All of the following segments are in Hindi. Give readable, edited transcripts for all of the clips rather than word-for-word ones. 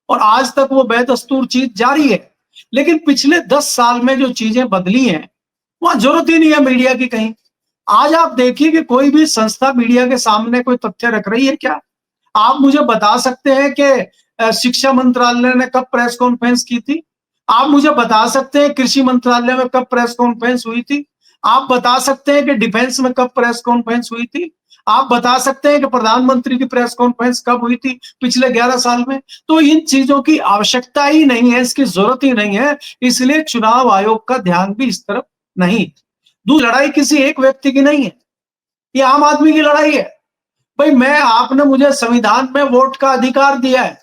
और आज तक वो बेदस्तूर चीज जारी है। लेकिन पिछले 10 साल में जो चीजें बदली हैं, वहां जरूरत ही नहीं है मीडिया की कहीं। आज आप देखिए कि कोई भी संस्था मीडिया के सामने कोई तथ्य रख रही है क्या? आप मुझे बता सकते हैं कि शिक्षा मंत्रालय ने कब प्रेस कॉन्फ्रेंस की थी? आप मुझे बता सकते हैं कृषि मंत्रालय में कब प्रेस कॉन्फ्रेंस हुई थी? आप बता सकते हैं कि डिफेंस में कब प्रेस कॉन्फ्रेंस हुई थी? आप बता सकते हैं कि प्रधानमंत्री की प्रेस कॉन्फ्रेंस कब हुई थी पिछले 11 साल में? तो इन चीजों की आवश्यकता ही नहीं है, इसकी जरूरत ही नहीं है, इसलिए चुनाव आयोग का ध्यान भी इस तरफ नहीं। लड़ाई किसी एक व्यक्ति की नहीं है, ये आम आदमी की लड़ाई है। भाई मैं आपने मुझे संविधान में वोट का अधिकार दिया है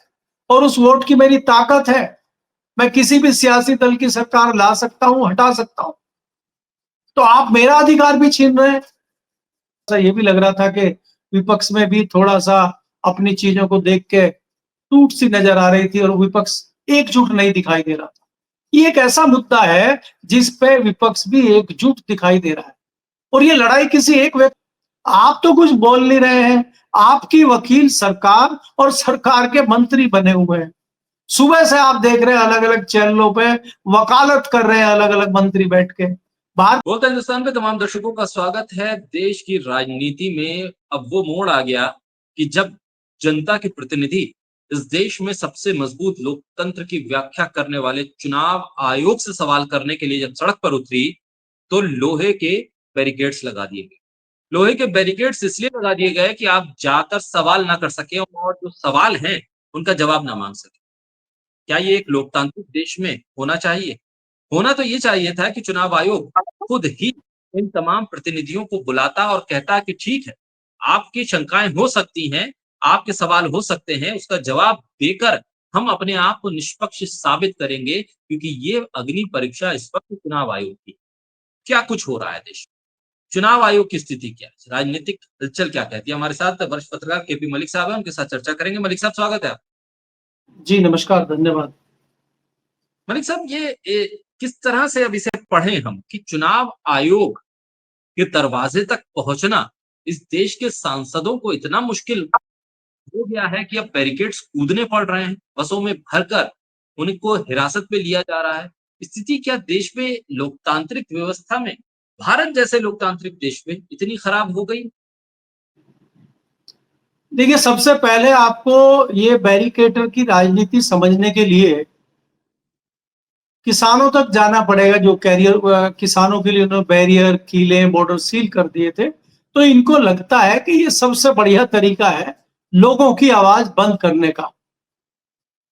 और उस वोट की मेरी ताकत है, मैं किसी भी सियासी दल की सरकार ला सकता हूं, हटा सकता हूं। तो आप मेरा अधिकार भी छीन रहे हैं। ये भी लग रहा था कि विपक्ष में भी थोड़ा सा अपनी चीजों को देख के टूट सी नजर आ रही थी और विपक्ष एकजुट नहीं दिखाई दे रहा था। ये एक ऐसा मुद्दा है जिस पे विपक्ष भी एकजुट दिखाई दे रहा है और ये लड़ाई किसी एक व्यक्ति, आप तो कुछ बोल नहीं रहे हैं, आपकी वकील सरकार और सरकार के मंत्री बने हुए हैं। सुबह से आप देख रहे हैं अलग अलग चैनलों पे वकालत कर रहे हैं अलग अलग मंत्री बैठ के बाहर। बोलते हिंदुस्तान पे तमाम दर्शकों का स्वागत है। देश की राजनीति में अब वो मोड़ आ गया कि जब जनता के प्रतिनिधि इस देश में सबसे मजबूत लोकतंत्र की व्याख्या करने वाले चुनाव आयोग से सवाल करने के लिए जब सड़क पर उतरी तो लोहे के बैरिकेड्स लगा दिए गए। लोहे के बैरिकेड्स इसलिए लगा दिए गए कि आप जाकर सवाल ना कर सके और जो सवाल हैं उनका जवाब ना मांग सके। क्या ये एक लोकतांत्रिक देश में होना चाहिए? होना तो ये चाहिए था कि चुनाव आयोग खुद ही इन तमाम प्रतिनिधियों को बुलाता और कहता कि ठीक है, आपकी शंकाएं हो सकती हैं, आपके सवाल हो सकते हैं, उसका जवाब देकर हम अपने आप को निष्पक्ष साबित करेंगे क्योंकि ये अग्नि परीक्षा इस वक्त चुनाव आयोग की। क्या कुछ हो रहा है देश में? चुनाव आयोग की स्थिति क्या है? राजनीतिक हलचल क्या कहती है? हमारे साथ वरिष्ठ पत्रकार केपी मलिक साहब हैं, उनके साथ चर्चा करेंगे। मलिक साहब स्वागत है आपका। जी नमस्कार, धन्यवाद। मलिक साहब किस तरह से अब इसे पढ़ें हम कि चुनाव आयोग के दरवाजे तक पहुंचना इस देश के सांसदों को इतना मुश्किल हो गया है कि अब बैरिकेड्स कूदने पड़ रहे हैं, बसों में भरकर उनको हिरासत में लिया जा रहा है। स्थिति क्या देश में लोकतांत्रिक व्यवस्था में, भारत जैसे लोकतांत्रिक देश में इतनी खराब हो गई? देखिए सबसे पहले आपको ये बैरिकेटर की राजनीति समझने के लिए किसानों तक जाना पड़ेगा। जो कैरियर किसानों के लिए उन्होंने बैरियर, कीले, बॉर्डर सील कर दिए थे, तो इनको लगता है कि ये सबसे बढ़िया तरीका है लोगों की आवाज बंद करने का।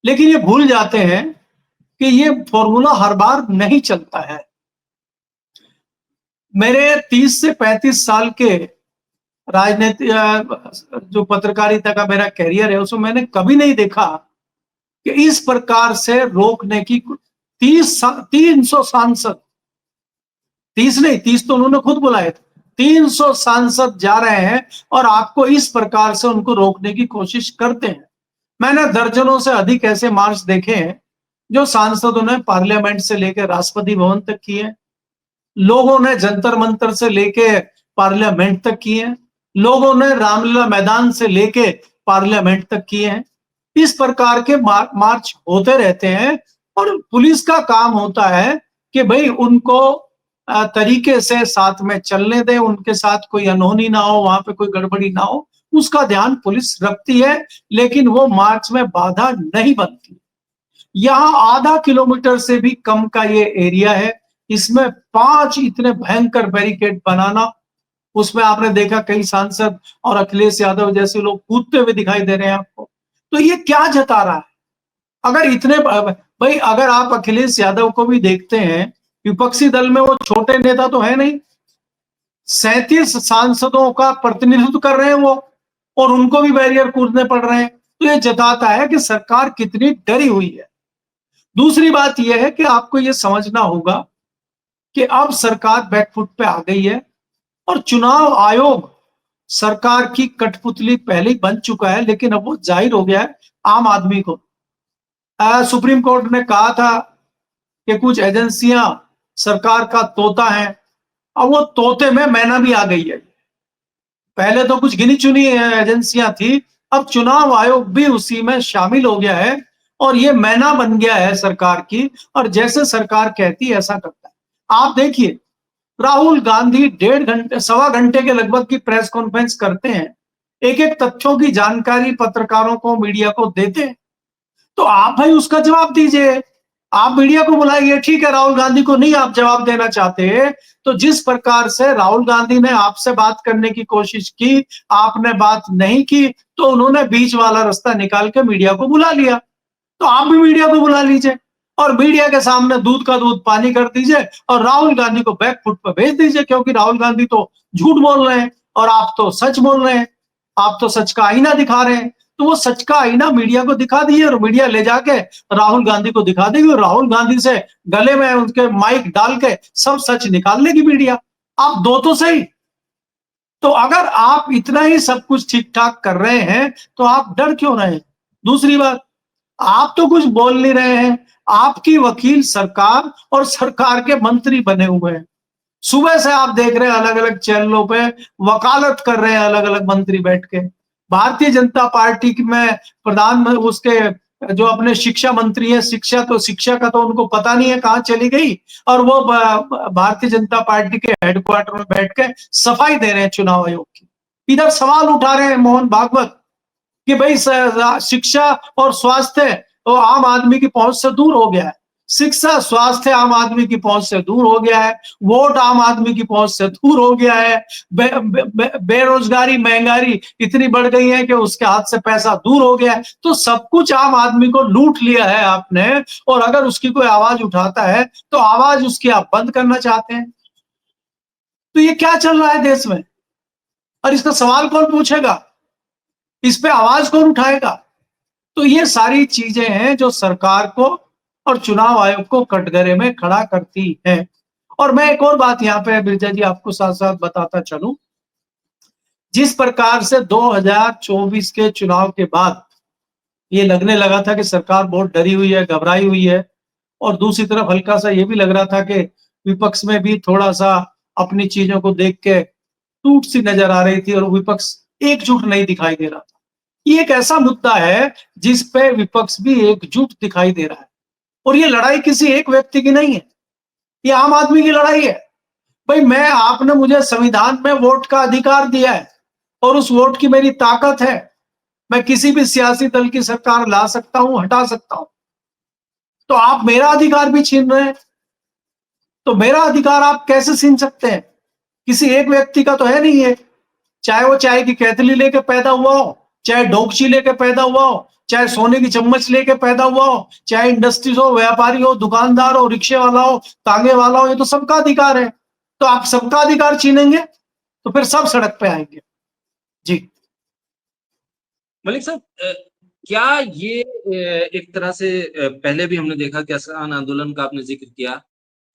लेकिन ये भूल जाते हैं कि ये फॉर्मूला हर बार नहीं चलता है। मेरे 30 से 35 साल के राजनीति जो पत्रकारिता का मेरा कैरियर है उसमें मैंने कभी नहीं देखा कि इस प्रकार से रोकने की 300 सांसद, 30 नहीं, 30 तो उन्होंने खुद बुलाए थे, 300 सांसद जा रहे हैं और आपको इस प्रकार से उनको रोकने की कोशिश करते हैं। मैंने दर्जनों से अधिक ऐसे मार्च देखे हैं जो सांसदों ने पार्लियामेंट से लेकर राष्ट्रपति भवन तक किए, लोगों ने जंतर मंतर से लेके पार्लियामेंट तक किए हैं, लोगों ने रामलीला मैदान से लेके पार्लियामेंट तक किए हैं। इस प्रकार के मार्च होते रहते हैं और पुलिस का काम होता है कि भाई उनको तरीके से साथ में चलने दें, उनके साथ कोई अनहोनी ना हो, वहां पे कोई गड़बड़ी ना हो, उसका ध्यान पुलिस रखती है, लेकिन वो मार्च में बाधा नहीं बनती। यहाँ आधा किलोमीटर से भी कम का ये एरिया है, इसमें 5 इतने भयंकर बैरिकेड बनाना, उसमें आपने देखा कई सांसद और अखिलेश यादव जैसे लोग कूदते हुए दिखाई दे रहे हैं आपको। तो ये क्या जता रहा है? अगर इतने भाई अगर आप अखिलेश यादव को भी देखते हैं, विपक्षी दल में वो छोटे नेता तो है नहीं, 37 सांसदों का प्रतिनिधित्व कर रहे हैं वो, और उनको भी बैरियर कूदने पड़ रहे हैं। तो ये जताता है कि सरकार कितनी डरी हुई है। दूसरी बात यह है कि आपको ये समझना होगा कि अब सरकार बैकफुट पे आ गई है और चुनाव आयोग सरकार की कठपुतली पहले ही बन चुका है, लेकिन अब वो जाहिर हो गया है आम आदमी को। सुप्रीम कोर्ट ने कहा था कि कुछ एजेंसियां सरकार का तोता है, अब वो तोते में मैना भी आ गई है। पहले तो कुछ गिनी चुनी एजेंसियां थी, अब चुनाव आयोग भी उसी में शामिल हो गया है और ये मैना बन गया है सरकार की, और जैसे सरकार कहती है ऐसा करता है। आप देखिए, राहुल गांधी 1.5 घंटे, सवा घंटे के लगभग की प्रेस कॉन्फ्रेंस करते हैं, एक-एक तथ्यों की जानकारी पत्रकारों को, मीडिया को देते हैं। तो आप भाई उसका जवाब दीजिए। आप मीडिया को बुलाइए, ठीक है, राहुल गांधी को नहीं आप जवाब देना चाहते, तो जिस प्रकार से राहुल गांधी ने आपसे बात करने की कोशिश की, आपने बात नहीं की, तो उन्होंने बीच वाला रास्ता निकाल के मीडिया को बुला लिया। तो आप भी मीडिया को बुला लीजिए और मीडिया के सामने दूध का दूध पानी कर दीजिए और राहुल गांधी को बैक फुट पर भेज दीजिए, क्योंकि राहुल गांधी तो झूठ बोल रहे हैं और आप तो सच बोल रहे हैं। आप तो सच का आईना दिखा रहे हैं, तो वो सच का आईना मीडिया को दिखा दीजिए और मीडिया ले जाके राहुल गांधी को दिखा देगी और राहुल गांधी से गले में उनके माइक डाल के सब सच निकाल लेगी मीडिया। आप दो तो सही। तो अगर आप इतना ही सब कुछ ठीक ठाक कर रहे हैं, तो आप डर क्यों रहे हैं? दूसरी बात, आप तो कुछ बोल नहीं रहे हैं। आपकी वकील सरकार और सरकार के मंत्री बने हुए हैं। सुबह से आप देख रहे हैं अलग-अलग चैनलों पे वकालत कर रहे हैं अलग-अलग मंत्री बैठ के। भारतीय जनता पार्टी की में प्रधान उसके जो अपने शिक्षा मंत्री हैं, शिक्षा का तो उनको पता नहीं है कहाँ चली गई, और वो भारतीय जनता पार्टी के हेडक्वार्टर में बैठ के सफाई दे रहे हैं चुनाव आयोग की। इधर सवाल उठा रहे हैं मोहन भागवत कि भाई शिक्षा और स्वास्थ्य तो आम आदमी की पहुंच से दूर हो गया है। शिक्षा, स्वास्थ्य आम आदमी की पहुंच से दूर हो गया है, वोट आम आदमी की पहुंच से दूर हो गया है, बेरोजगारी, महंगाई इतनी बढ़ गई है कि उसके हाथ से पैसा दूर हो गया है। तो सब कुछ आम आदमी को लूट लिया है आपने, और अगर उसकी कोई आवाज उठाता है तो आवाज उसकी आप बंद करना चाहते हैं। तो ये क्या चल रहा है देश में, और इसका सवाल कौन पूछेगा? इस पे आवाज कौन उठाएगा? तो ये सारी चीजें हैं जो सरकार को और चुनाव आयोग को कटघरे में खड़ा करती है। और मैं एक और बात यहाँ पे बिरजा जी आपको साथ साथ बताता चलूं, जिस प्रकार से 2024 के चुनाव के बाद ये लगने लगा था कि सरकार बहुत डरी हुई है, घबराई हुई है, और दूसरी तरफ हल्का सा ये भी लग रहा था कि विपक्ष में भी थोड़ा सा अपनी चीजों को देख के टूट सी नजर आ रही थी और विपक्ष एकजुट नहीं दिखाई दे रहा था। ये एक ऐसा मुद्दा है जिस पे विपक्ष भी एकजुट दिखाई दे रहा है, और ये लड़ाई किसी एक व्यक्ति की नहीं है, ये आम आदमी की लड़ाई है। भाई मैं, आपने मुझे संविधान में वोट का अधिकार दिया है और उस वोट की मेरी ताकत है, मैं किसी भी सियासी दल की सरकार ला सकता हूं, हटा सकता हूं। तो आप मेरा अधिकार भी छीन रहे हैं, तो मेरा अधिकार आप कैसे छीन सकते हैं? किसी एक व्यक्ति का तो है नहीं है, चाहे वो चाय की केतली लेके पैदा हुआ हो, चाहे डोकची लेके पैदा हुआ हो, चाहे सोने की चम्मच लेके पैदा हुआ हो, चाहे इंडस्ट्रीज हो, व्यापारी हो, दुकानदार हो, रिक्शे वाला हो, तांगे वाला हो, ये तो सबका अधिकार है। तो आप सबका अधिकार छीनेंगे तो फिर सब सड़क पे आएंगे। जी। मलिक साहब, क्या ये एक तरह से पहले भी हमने देखा कि किसान आंदोलन का आपने जिक्र किया,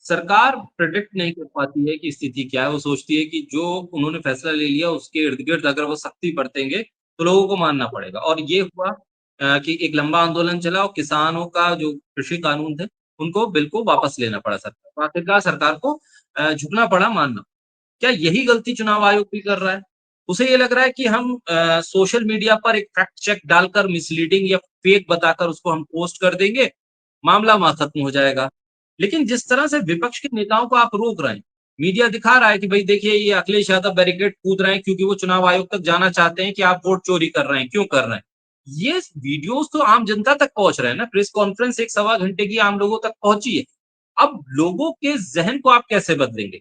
सरकार प्रेडिक्ट नहीं कर पाती है कि स्थिति क्या है। वो सोचती है कि जो उन्होंने फैसला ले लिया उसके इर्द-गिर्द अगर वो सख्ती बरतेंगे तो लोगों को मानना पड़ेगा, और ये हुआ कि एक लंबा आंदोलन चला और किसानों का जो कृषि कानून थे उनको बिल को वापस लेना पड़ा सरकार को। आखिरकार सरकार को झुकना पड़ा, मानना। क्या यही गलती चुनाव आयोग भी कर रहा है? उसे ये लग रहा है कि हम सोशल मीडिया पर एक फैक्ट चेक डालकर मिसलीडिंग या फेक बताकर उसको हम पोस्ट कर देंगे, मामला वहाँ खत्म हो जाएगा। लेकिन जिस तरह से विपक्ष के नेताओं को आप रोक रहे हैं, मीडिया दिखा रहा है कि भई देखिए ये अखिलेश यादव बैरिकेड कूद रहे हैं क्योंकि वो चुनाव आयोग तक जाना चाहते हैं कि आप वोट चोरी कर रहे हैं, क्यों कर रहे हैं? ये वीडियोज़ तो आम जनता तक पहुँच रहे हैं ना, प्रेस कॉन्फ्रेंस 1 सवा घंटे की आम लोगों तक पहुँची है। अब लोगों के ज़हन को आप कैसे बदलेंगे?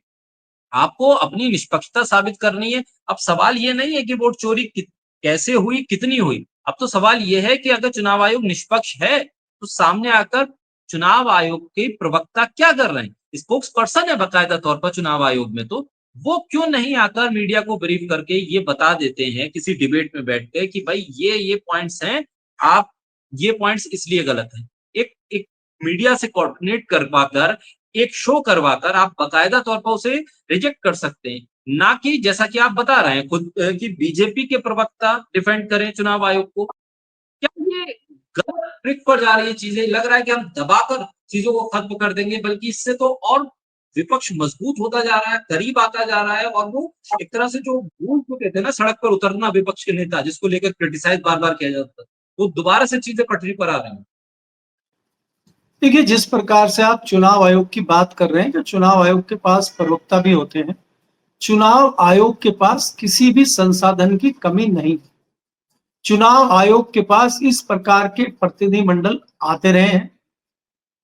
आपको अपनी निष्पक्षता साबित करनी है। अब सवाल ये नहीं है कि वोट चोरी कैसे हुई, कितनी हुई। अब तो सवाल ये है कि अगर चुनाव आयोग निष्पक्ष है, तो सामने आकर चुनाव आयोग के प्रवक्ता क्या कर रहे हैं? स्पोक्स पर्सन है बाकायदा तौर पर चुनाव आयोग में, तो वो क्यों नहीं आकर मीडिया को ब्रीफ करके ये बता देते हैं किसी डिबेट में बैठ के कि भाई ये पॉइंट्स हैं, आप ये पॉइंट्स इसलिए गलत हैं। एक एक मीडिया से कोऑर्डिनेट करवाकर, एक शो करवाकर आप बाकायदा तौर पर उसे रिजेक्ट कर सकते हैं। ना कि जैसा कि आप बता रहे हैं खुद कि बीजेपी के प्रवक्ता डिफेंड करें चुनाव आयोग को। क्या ये गलत ट्रिक पर जा रही है चीजें? लग रहा है कि हम दबाकर चीजों को खत्म कर देंगे, बल्कि इससे तो और विपक्ष मजबूत होता जा रहा है, करीब आता जा रहा है, और वो एक तरह से जो भूल चुके थे ना सड़क पर उतरना विपक्ष के नेता, जिसको लेकर क्रिटिसाइज बार-बार किया जाता था, वो दोबारा से चीजें पटरी पर आ रही हैं। देखिए, जिस प्रकार से आप चुनाव आयोग की बात कर रहे हैं कि चुनाव आयोग के पास प्रवक्ता भी होते हैं, चुनाव आयोग के पास किसी भी संसाधन की कमी नहीं। चुनाव आयोग के पास इस प्रकार के प्रतिनिधिमंडल आते रहे हैं।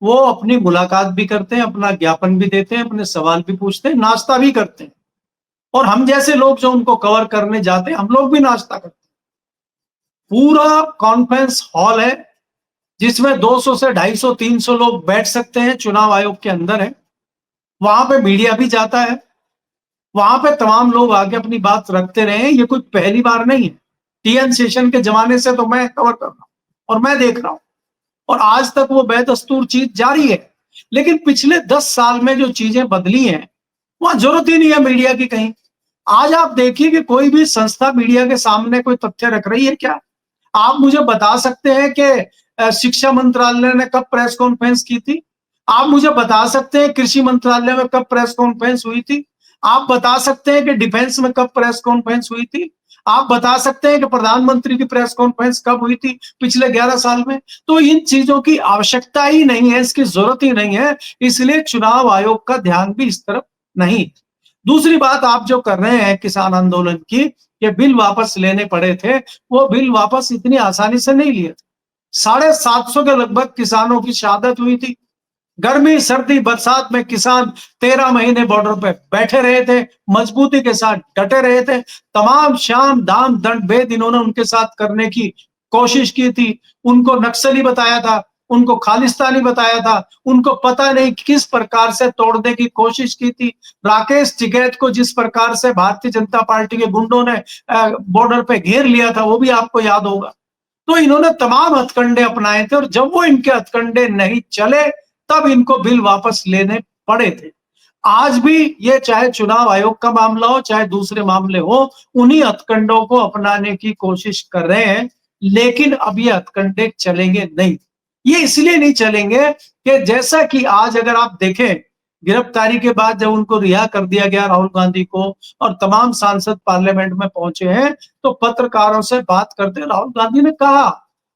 वो अपनी मुलाकात भी करते हैं, अपना ज्ञापन भी देते हैं, अपने सवाल भी पूछते हैं, नाश्ता भी करते हैं। और हम जैसे लोग जो उनको कवर करने जाते हैं, हम लोग भी नाश्ता करते हैं। पूरा कॉन्फ्रेंस हॉल है जिसमें 200 से 250 300 लोग बैठ सकते हैं, चुनाव आयोग के अंदर है। वहां पे मीडिया भी जाता है, वहां पे तमाम लोग आके अपनी बात रखते रहे हैं। ये कोई पहली बार नहीं है। टीएन शेषन के जमाने से तो मैं कवर कर रहा हूं और मैं देख रहा हूं, और आज तक वो बेदस्तूर चीज जारी है। लेकिन पिछले 10 साल में जो चीजें बदली हैं, वहां जरूरत ही नहीं है मीडिया की कहीं। आज आप देखिए कि कोई भी संस्था मीडिया के सामने कोई तथ्य रख रही है क्या? आप मुझे बता सकते हैं कि शिक्षा मंत्रालय ने कब प्रेस कॉन्फ्रेंस की थी? आप मुझे बता सकते हैं कृषि मंत्रालय में कब प्रेस कॉन्फ्रेंस हुई थी? आप बता सकते हैं कि डिफेंस में कब प्रेस कॉन्फ्रेंस हुई थी? आप बता सकते हैं कि प्रधानमंत्री की प्रेस कॉन्फ्रेंस कब हुई थी पिछले 11 साल में? तो इन चीजों की आवश्यकता ही नहीं है, इसकी जरूरत ही नहीं है, इसलिए चुनाव आयोग का ध्यान भी इस तरफ नहीं। दूसरी बात आप जो कर रहे हैं किसान आंदोलन की, ये बिल वापस लेने पड़े थे, वो बिल वापस इतनी आसानी से नहीं लिए थे। 750 के लगभग किसानों की शहादत हुई थी। गर्मी सर्दी बरसात में किसान 13 महीने बॉर्डर पे बैठे रहे थे, मजबूती के साथ डटे रहे थे। तमाम शाम दाम दंड भेद इन्होंने उनके साथ करने की कोशिश की थी। उनको नक्सली बताया था, उनको खालिस्तानी बताया था, उनको पता नहीं किस प्रकार से तोड़ने की कोशिश की थी। राकेश टिकैत को जिस प्रकार से भारतीय जनता पार्टी के गुंडों ने बॉर्डर पे घेर लिया था, वो भी आपको याद होगा। तो इन्होंने तमाम हथकंडे अपनाए थे, और जब वो इनके हथकंडे नहीं चले, तब इनको बिल वापस लेने पड़े थे। आज भी ये चाहे चुनाव आयोग का मामला हो, चाहे दूसरे मामले हो, उन्हीं हथकंडों को अपनाने की कोशिश कर रहे हैं। लेकिन अब ये हथकंडे चलेंगे नहीं। ये इसलिए नहीं चलेंगे कि जैसा कि आज अगर आप देखें, गिरफ्तारी के बाद जब उनको रिहा कर दिया गया राहुल गांधी को, और तमाम सांसद पार्लियामेंट में पहुंचे हैं, तो पत्रकारों से बात करते राहुल गांधी ने कहा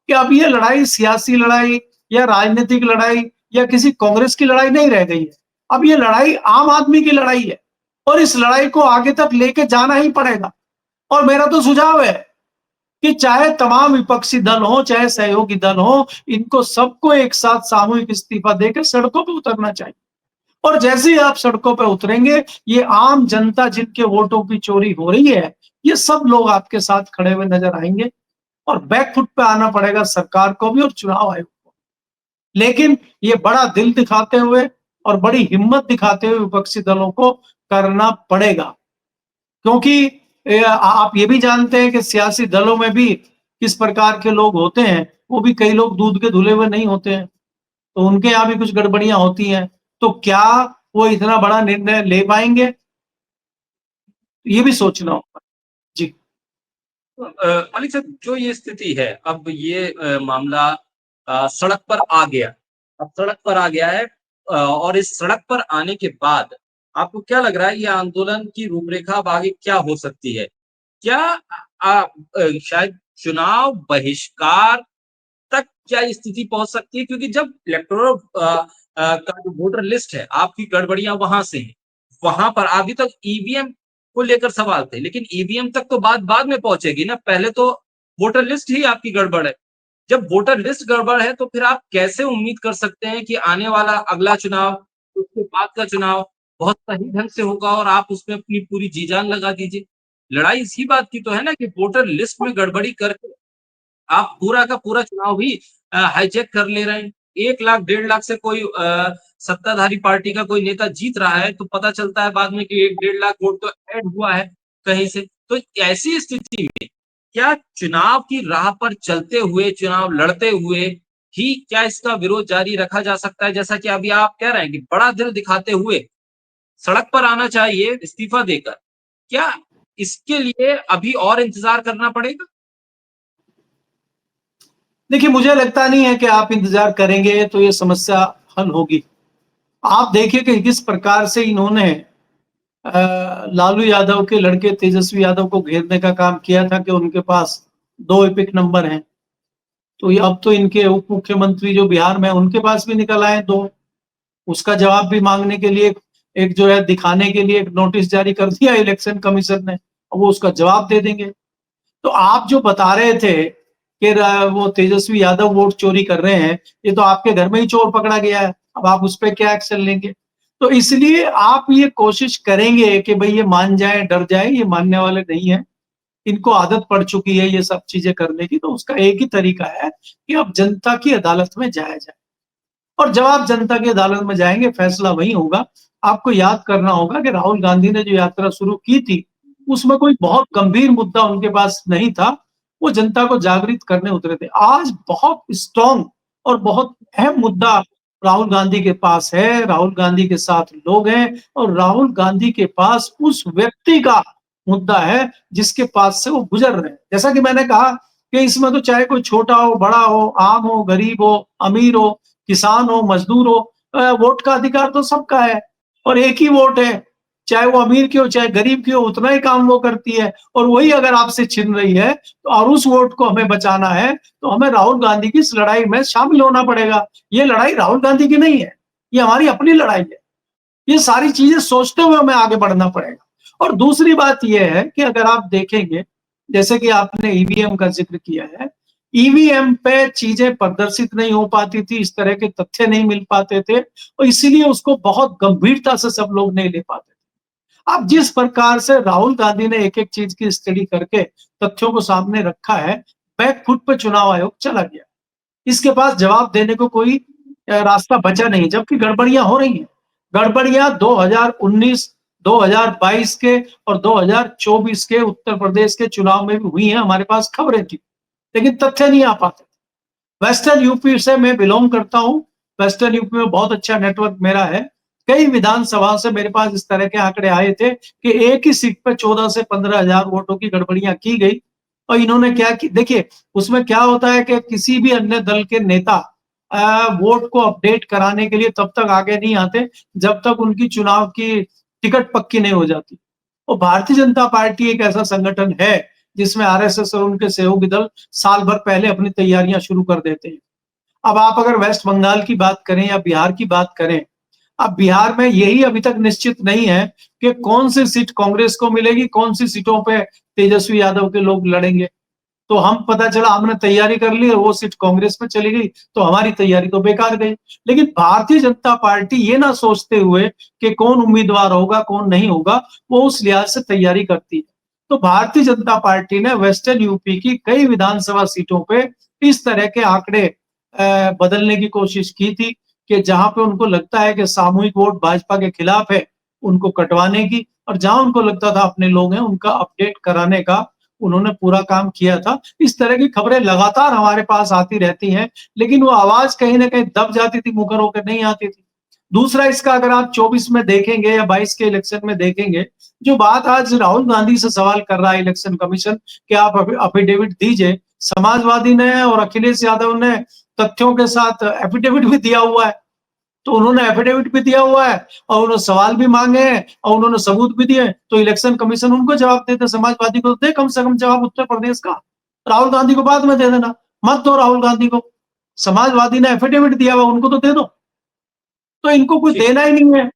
कि अब ये लड़ाई सियासी लड़ाई या राजनीतिक लड़ाई या किसी कांग्रेस की लड़ाई नहीं रह गई है। अब ये लड़ाई आम आदमी की लड़ाई है, और इस लड़ाई को आगे तक लेके जाना ही पड़ेगा। और मेरा तो सुझाव है कि चाहे तमाम विपक्षी दल हो, चाहे सहयोगी दल हो, इनको सबको एक साथ सामूहिक इस्तीफा देकर सड़कों पर उतरना चाहिए। और जैसे ही आप सड़कों पर उतरेंगे, ये आम जनता जिनके वोटों की चोरी हो रही है, ये सब लोग आपके साथ खड़े हुए नजर आएंगे, और बैकफुट पे आना पड़ेगा सरकार को भी और चुनाव आयोग को। लेकिन ये बड़ा दिल दिखाते हुए और बड़ी हिम्मत दिखाते हुए विपक्षी दलों को करना पड़ेगा, क्योंकि आप ये भी जानते हैं कि सियासी दलों में भी किस प्रकार के लोग होते हैं। वो भी कई लोग दूध के धुले हुए नहीं होते हैं, तो उनके यहाँ भी कुछ गड़बड़ियां होती हैं। तो क्या वो इतना बड़ा निर्णय ले पाएंगे, ये भी सोचना होगा। जी। मलिक साहब, जो ये स्थिति है, अब ये मामला सड़क पर आ गया, अब सड़क पर आ गया है, और इस सड़क पर आने के बाद आपको क्या लग रहा है, ये आंदोलन की रूपरेखा अब आगे क्या हो सकती है? क्या शायद चुनाव बहिष्कार तक क्या स्थिति पहुंच सकती है? क्योंकि जब इलेक्टोरल का जो वोटर लिस्ट है, आपकी गड़बड़ियां वहां से हैं, वहां पर अभी तक ईवीएम को लेकर सवाल थे, लेकिन ईवीएम तक तो बात बाद में पहुंचेगी ना, पहले तो वोटर लिस्ट ही आपकी गड़बड़ है। जब वोटर लिस्ट गड़बड़ है, तो फिर आप कैसे उम्मीद कर सकते हैं कि आने वाला अगला चुनाव, उसके बाद का चुनाव बहुत सही ढंग से होगा और आप उसमें अपनी पूरी जी जान लगा दीजिए। लड़ाई इसी बात की तो है ना कि वोटर लिस्ट में गड़बड़ी करके आप पूरा का पूरा चुनाव ही हाईजैक कर ले रहे हैं। 1 लाख, 1.5 लाख से कोई सत्ताधारी पार्टी का कोई नेता जीत रहा है, तो पता चलता है बाद में कि 1 डेढ़ लाख वोट तो ऐड हुआ है कहीं से। तो ऐसी स्थिति में क्या चुनाव की राह पर चलते हुए, चुनाव लड़ते हुए ही क्या इसका विरोध जारी रखा जा सकता है? जैसा कि अभी आप कह रहे हैं कि बड़ा दिल दिखाते हुए सड़क पर आना चाहिए इस्तीफा देकर। क्या इसके लिए अभी और इंतज़ार करना पड़ेगा? देखिए, मुझे लगता नहीं है कि आप इंतजार करेंगे तो ये समस्या हल होगी। आप देखिए कि किस प्रकार से इन्होंने लालू यादव के लड़के तेजस्वी यादव को घेरने का काम किया था कि उनके पास 2 एपिक नंबर हैं। तो ये अब तो इनके उप मुख्यमंत्री जो बिहार में उनके पास भी निकल आए 2, उसका जवाब भी मांगने के लिए एक जो है दिखाने के लिए एक नोटिस जारी कर दिया इलेक्शन कमीशन ने, अब वो उसका जवाब दे देंगे। तो आप जो बता रहे थे कि वो तेजस्वी यादव वोट चोरी कर रहे हैं, ये तो आपके घर में ही चोर पकड़ा गया है, अब आप उस पर क्या एक्शन लेंगे? तो इसलिए आप ये कोशिश करेंगे कि भाई ये मान जाए, डर जाए, ये मानने वाले नहीं है, इनको आदत पड़ चुकी है ये सब चीजें करने की, तो उसका एक ही तरीका है कि अब जनता की अदालत में जाया जाए, और जब आप जनता की अदालत में जाएंगे फैसला वही होगा। आपको याद करना होगा कि राहुल गांधी ने जो यात्रा शुरू की थी, उसमें कोई बहुत गंभीर मुद्दा उनके पास नहीं था, वो जनता को जागृत करने उतरे थे। आज बहुत स्ट्रॉन्ग और बहुत अहम मुद्दा राहुल गांधी के पास है, राहुल गांधी के साथ लोग हैं, और राहुल गांधी के पास उस व्यक्ति का मुद्दा है जिसके पास से वो गुजर रहे हैं। जैसा कि मैंने कहा कि इसमें तो चाहे कोई छोटा हो, बड़ा हो, आम हो, गरीब हो, अमीर हो, किसान हो, मजदूर हो, वोट का अधिकार तो सबका है, और एक ही वोट है, चाहे वो अमीर की हो चाहे गरीब की हो, उतना ही काम वो करती है। और वही अगर आपसे छिन रही है तो और उस वोट को हमें बचाना है, तो हमें राहुल गांधी की इस लड़ाई में शामिल होना पड़ेगा। ये लड़ाई राहुल गांधी की नहीं है, ये हमारी अपनी लड़ाई है। ये सारी चीजें सोचते हुए हमें आगे बढ़ना पड़ेगा। और दूसरी बात यह है कि अगर आप देखेंगे, जैसे कि आपने ईवीएम का जिक्र किया है, ईवीएम पे चीजें प्रदर्शित नहीं हो पाती थी, इस तरह के तथ्य नहीं मिल पाते थे, और इसीलिए उसको बहुत गंभीरता से सब लोग नहीं ले पाते थे। अब जिस प्रकार से राहुल गांधी ने एक एक चीज की स्टडी करके तथ्यों को सामने रखा है, बैक फुट पे चुनाव आयोग चला गया, इसके पास जवाब देने को कोई रास्ता बचा नहीं, जबकि गड़बड़ियां हो रही हैं। गड़बड़ियां 2019, 2022 के और 2024 के उत्तर प्रदेश के चुनाव में भी हुई हैं, हमारे पास खबरें थी, लेकिन तथ्य नहीं आ पाते। वेस्टर्न यूपी से मैं बिलोंग करता हूं, वेस्टर्न यूपी में बहुत अच्छा नेटवर्क मेरा है। कई विधानसभा से मेरे पास इस तरह के आंकड़े आए थे कि एक ही सीट पर 14 से 15 हजार वोटों की गड़बड़ियां की गई, और इन्होंने क्या की, देखिए उसमें क्या होता है कि किसी भी अन्य दल के नेता वोट को अपडेट कराने के लिए तब तक आगे नहीं आते जब तक उनकी चुनाव की टिकट पक्की नहीं हो जाती। और भारतीय जनता पार्टी एक ऐसा संगठन है जिसमें आरएसएस और उनके सहयोगी दल साल भर पहले अपनी तैयारियां शुरू कर देते हैं। अब आप अगर वेस्ट बंगाल की बात करें या बिहार की बात करें, अब बिहार में यही अभी तक निश्चित नहीं है कि कौन सी सीट कांग्रेस को मिलेगी, कौन सी सीटों पे तेजस्वी यादव के लोग लड़ेंगे। तो हम पता चला हमने तैयारी कर ली और वो सीट कांग्रेस में चली गई, तो हमारी तैयारी तो बेकार गई। लेकिन भारतीय जनता पार्टी ये ना सोचते हुए कि कौन उम्मीदवार होगा कौन नहीं होगा, वो उस लिहाज से तैयारी करती है। तो भारतीय जनता पार्टी ने वेस्टर्न यूपी की कई विधानसभा सीटों पे इस तरह के आंकड़े बदलने की कोशिश की थी कि जहां पे उनको लगता है कि सामूहिक वोट भाजपा के खिलाफ है, उनको कटवाने की, और जहां उनको लगता था अपने लोग हैं उनका अपडेट कराने का उन्होंने पूरा काम किया था। इस तरह की खबरें लगातार हमारे पास आती रहती हैं, लेकिन वो आवाज कहीं ना कहीं दब जाती थी, मुखर होकर नहीं आती थी। दूसरा, इसका अगर आप 24 में देखेंगे या 22 के इलेक्शन में देखेंगे, जो बात आज राहुल गांधी से सवाल कर रहा है इलेक्शन कमीशन कि आप अफिडेविट दीजिए, समाजवादी ने और अखिलेश यादव ने तथ्यों के साथ एफिडेविट भी दिया हुआ है। तो उन्होंने एफिडेविट भी दिया हुआ है और उन्होंने सवाल भी मांगे हैं और उन्होंने सबूत भी दिए, तो इलेक्शन कमीशन उनको जवाब देते, समाजवादी को दे कम से कम जवाब उत्तर प्रदेश का, राहुल गांधी को बाद में दे देना, मत दो राहुल गांधी को, समाजवादी ने एफिडेविट दिया हुआ उनको तो दे दो। तो इनको कोई ठीक देना ही नहीं है,